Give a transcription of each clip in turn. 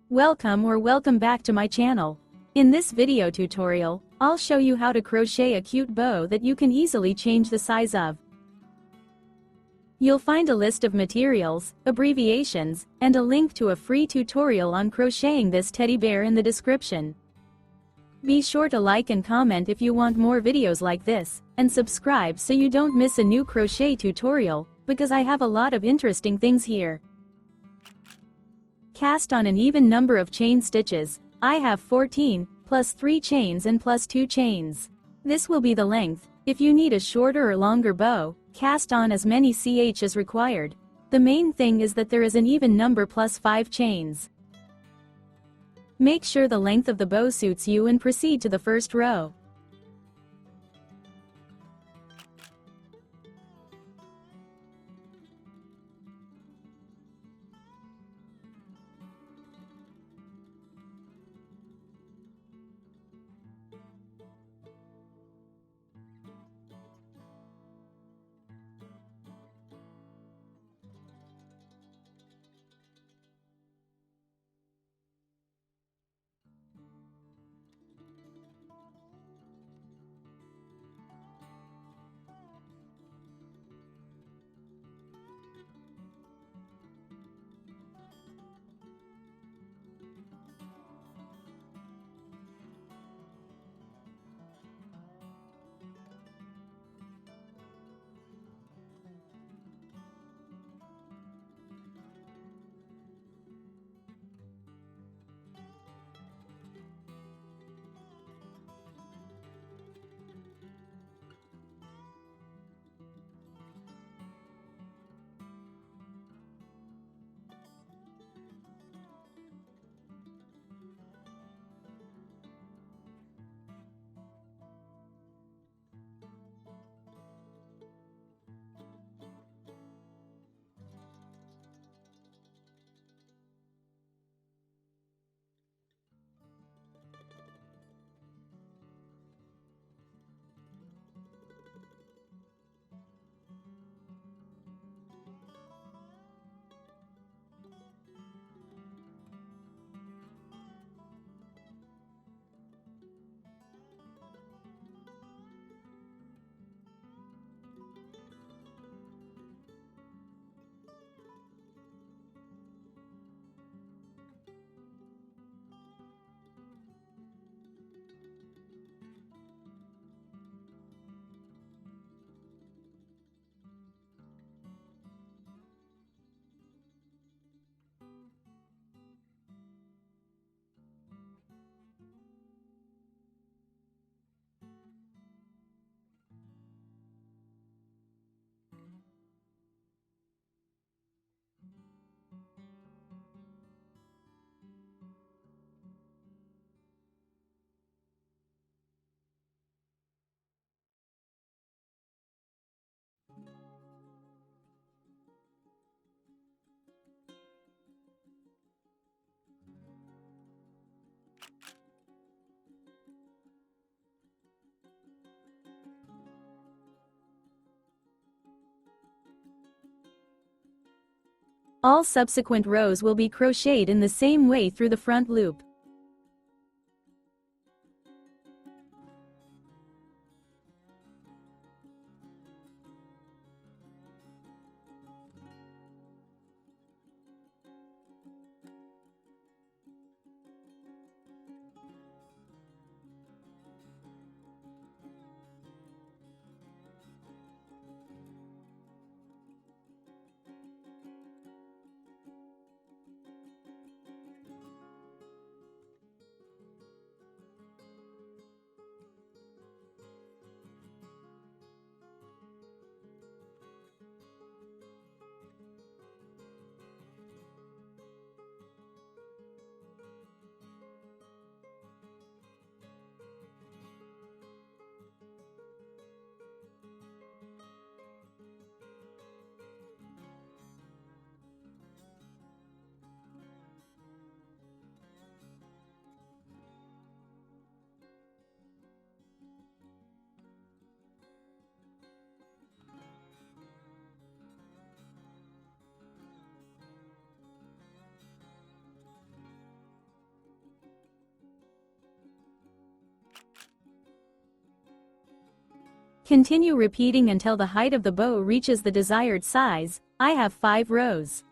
Welcome back to my channel. In this video tutorial, I'll show you how to crochet a cute bow that you can easily change the size of. You'll find a list of materials, abbreviations, and a link to a free tutorial on crocheting this teddy bear in the description. Be sure to like and comment if you want more videos like this, and subscribe so you don't miss a new crochet tutorial, because I have a lot of interesting things here. Cast on an even number of chain stitches. I have 14, plus 3 chains and plus 2 chains. This will be the length. If you need a shorter or longer bow, cast on as many ch as required. The main thing is that there is an even number plus 5 chains. Make sure the length of the bow suits you and proceed to the first row. All subsequent rows will be crocheted in the same way through the front loop. Continue repeating until the height of the bow reaches the desired size. I have 5 rows.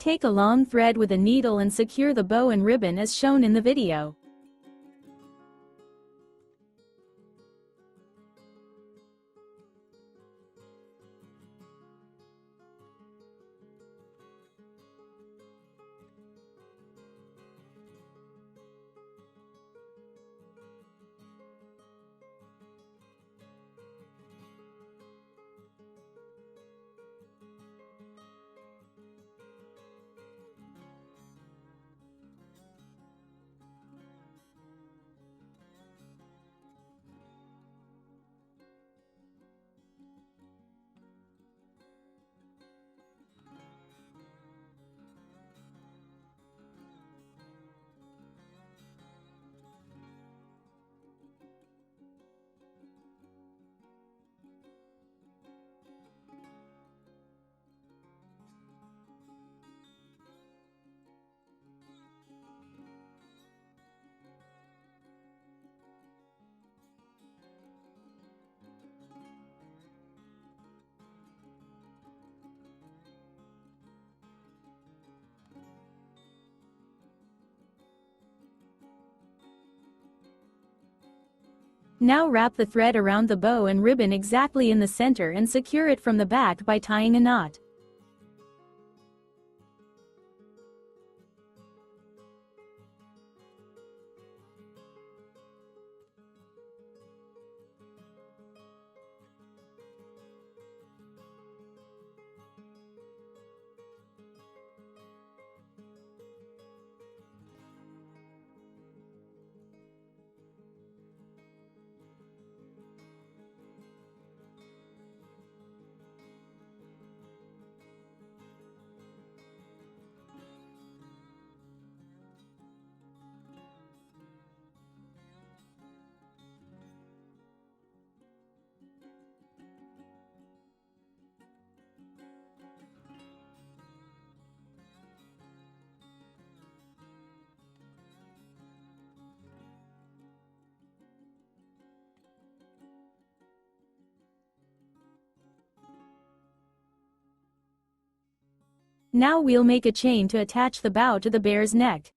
Take a long thread with a needle and secure the bow and ribbon as shown in the video. Now wrap the thread around the bow and ribbon exactly in the center and secure it from the back by tying a knot. Now we'll make a chain to attach the bow to the bear's neck.